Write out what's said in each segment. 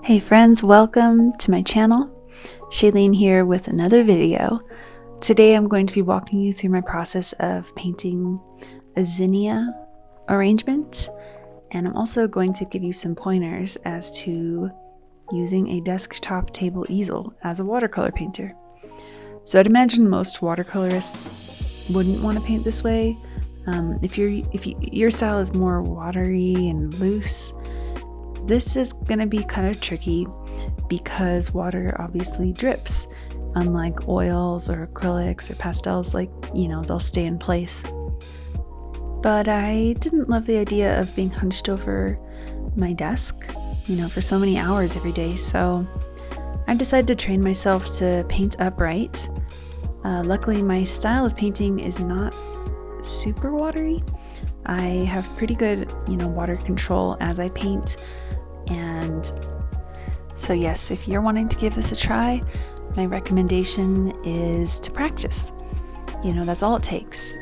Hey friends, welcome to my channel. Shailene here with another video. Today I'm going to be walking you through my process of painting a zinnia arrangement, and I'm also going to give you some pointers as to using a desktop table easel as a watercolor painter. So I'd imagine most watercolorists wouldn't want to paint this way. If your style is more watery and loose, this is going to be kind of tricky because water obviously drips. Unlike oils or acrylics or pastels, they'll stay in place. But I didn't love the idea of being hunched over my desk, for so many hours every day. So I decided to train myself to paint upright. Luckily, my style of painting is not super watery. I have pretty good, water control as I paint. And so yes, if you're wanting to give this a try, my recommendation is to practice. That's all it takes.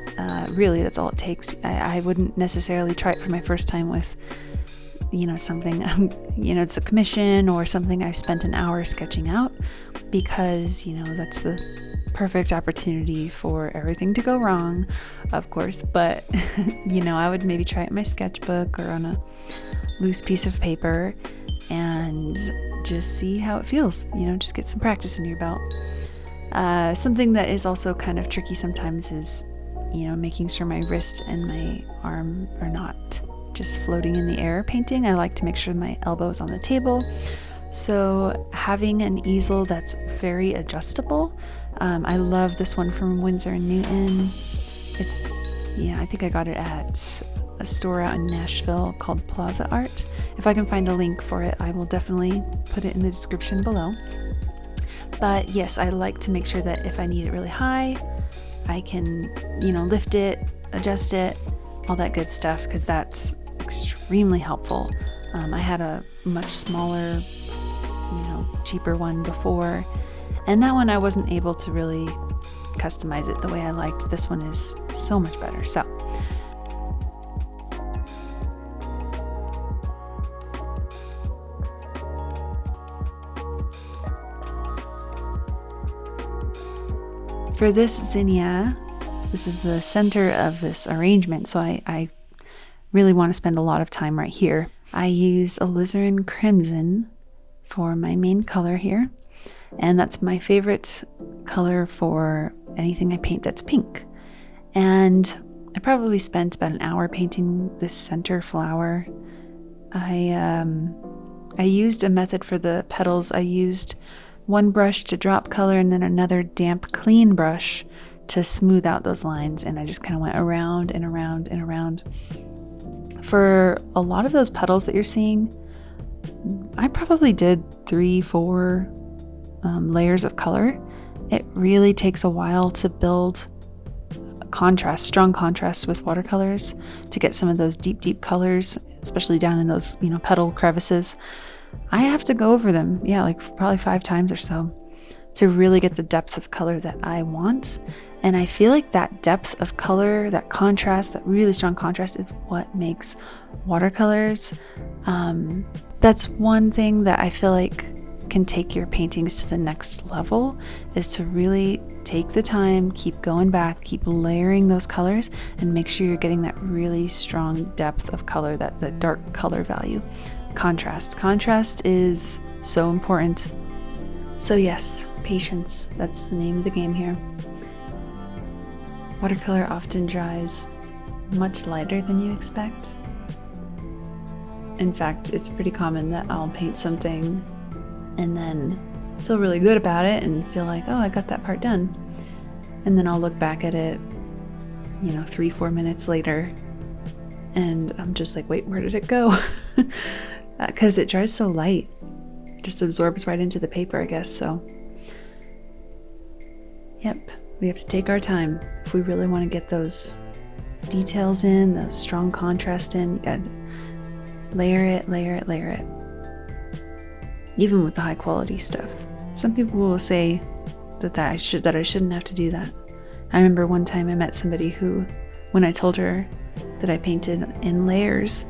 Really, that's all it takes. I wouldn't necessarily try it for my first time with, something, it's a commission or something I spent an hour sketching out, because, that's the perfect opportunity for everything to go wrong, of course. But, I would maybe try it in my sketchbook or on a loose piece of paper and just see how it feels. Just get some practice under your belt. Something that is also kind of tricky sometimes is, making sure my wrist and my arm are not just floating in the air painting. I like to make sure my elbow is on the table. So having an easel that's very adjustable. I love this one from Winsor & Newton. It's, I think I got it at a store out in Nashville called Plaza Art. If I can find a link for it, I will definitely put it in the description below. But yes, I like to make sure that if I need it really high, I can, lift it, adjust it, all that good stuff, because that's extremely helpful. I had a much smaller, cheaper one before, and that one I wasn't able to really customize it the way I liked. This one is so much better. So for this zinnia, this is the center of this arrangement, so I really want to spend a lot of time right here. I use alizarin crimson for my main color here, and that's my favorite color for anything I paint that's pink. And I probably spent about an hour painting this center flower. I used a method for the petals. I used one brush to drop color and then another damp clean brush to smooth out those lines, and I just kind of went around and around and around. For a lot of those petals that you're seeing, I probably did 3-4 layers of color. It really takes a while to build contrast, strong contrast with watercolors, to get some of those deep colors, especially down in those petal crevices. I have to go over them, probably 5 times or so, to really get the depth of color that I want. And I feel like that depth of color, that contrast, that really strong contrast, is what makes watercolors. That's one thing that I feel like can take your paintings to the next level, is to really take the time, keep going back, keep layering those colors, and make sure you're getting that really strong depth of color, that the dark color value. Contrast is so important. So yes, patience, that's the name of the game here. Watercolor often dries much lighter than you expect. In fact, it's pretty common that I'll paint something and then feel really good about it and feel like, oh, I got that part done. And then I'll look back at it, 3-4 minutes later, and I'm just like, wait, where did it go? Because it dries so light. It just absorbs right into the paper, I guess. So yep, we have to take our time if we really want to get those details in, the strong contrast in. You gotta layer it. Even with the high quality stuff. Some people will say that I shouldn't have to do that. I remember one time I met somebody who, when I told her that I painted in layers,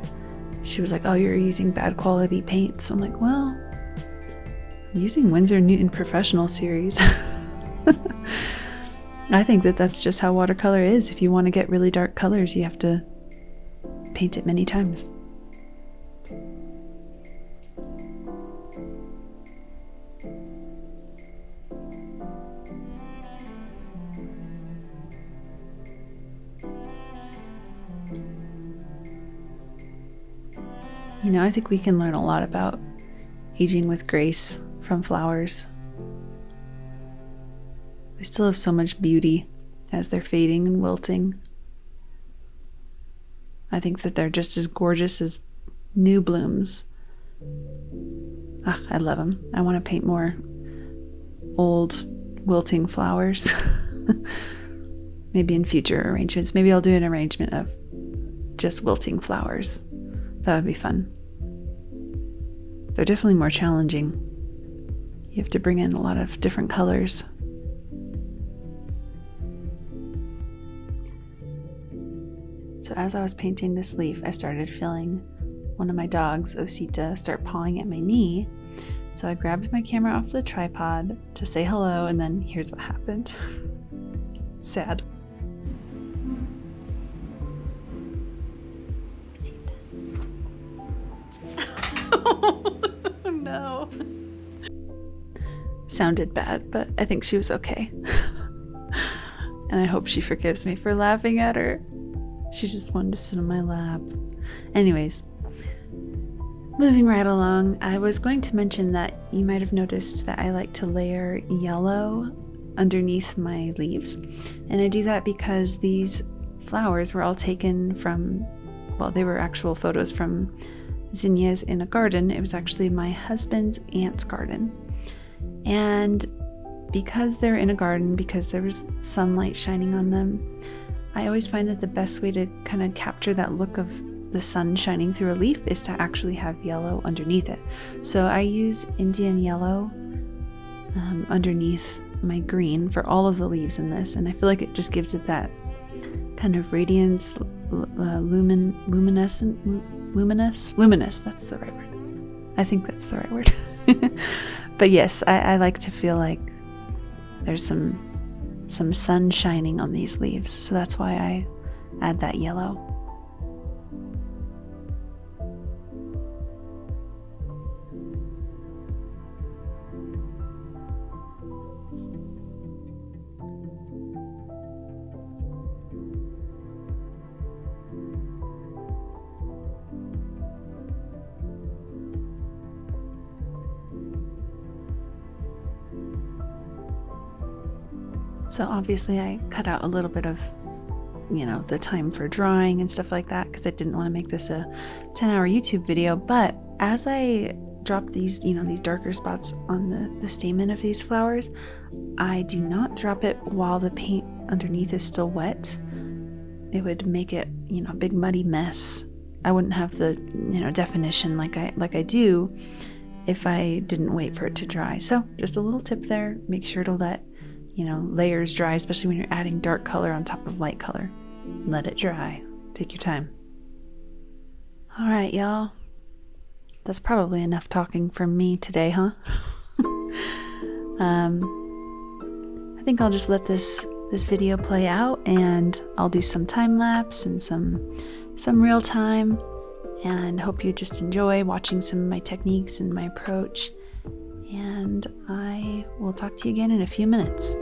she was like, oh, you're using bad quality paints. I'm like, well, using Winsor Newton Professional series. I think that that's just how watercolor is. If you want to get really dark colors, you have to paint it many times. You know, I think we can learn a lot about aging with grace from flowers. They still have so much beauty as they're fading and wilting. I think that they're just as gorgeous as new blooms. Ah, I love them. I want to paint more old wilting flowers. Maybe in future arrangements. Maybe I'll do an arrangement of just wilting flowers. That would be fun. They're definitely more challenging. You have to bring in a lot of different colors. So as I was painting this leaf, I started feeling one of my dogs, Osita, start pawing at my knee. So I grabbed my camera off the tripod to say hello, and then here's what happened. Sad. Oh no. Sounded bad, but I think she was okay. And I hope she forgives me for laughing at her. She just wanted to sit on my lap. Anyways, moving right along, I was going to mention that you might have noticed that I like to layer yellow underneath my leaves. And I do that because these flowers were all taken from, well, they were actual photos from Zinnias in a garden. It was actually my husband's aunt's garden. And because they're in a garden, because there was sunlight shining on them, I always find that the best way to kind of capture that look of the sun shining through a leaf is to actually have yellow underneath it. So I use Indian yellow underneath my green for all of the leaves in this, and I feel like it just gives it that kind of radiance, luminous, that's the right word. I think that's the right word. But yes, I like to feel like there's some sun shining on these leaves, so that's why I add that yellow. So obviously I cut out a little bit of, the time for drying and stuff like that because I didn't want to make this a 10-hour YouTube video. But as I dropped these, these darker spots on the stamen of these flowers, I do not drop it while the paint underneath is still wet. It would make it, a big muddy mess. I wouldn't have the, definition like I do if I didn't wait for it to dry. So just a little tip there, make sure to let layers dry, especially when you're adding dark color on top of light color. Let it dry. Take your time. All right, y'all. That's probably enough talking from me today, huh? I think I'll just let this video play out, and I'll do some time lapse and some real time, and hope you just enjoy watching some of my techniques and my approach. And I will talk to you again in a few minutes.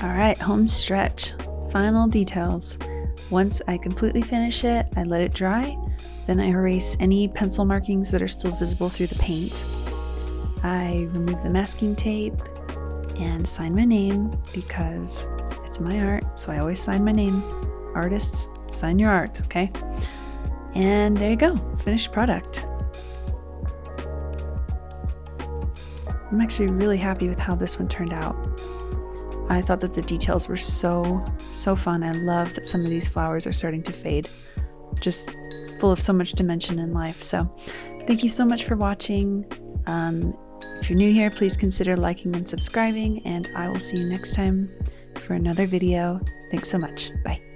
All right, home stretch, final details. Once I completely finish it, I let it dry, then I erase any pencil markings that are still visible through the paint. I remove the masking tape and sign my name because it's my art, so I always sign my name. Artists, sign your art, okay? And there you go, finished product. I'm actually really happy with how this one turned out. I thought that the details were so fun. I love that some of these flowers are starting to fade. Just full of so much dimension in life. So thank you so much for watching. If you're new here, please consider liking and subscribing, and I will see you next time for another video. Thanks so much. Bye.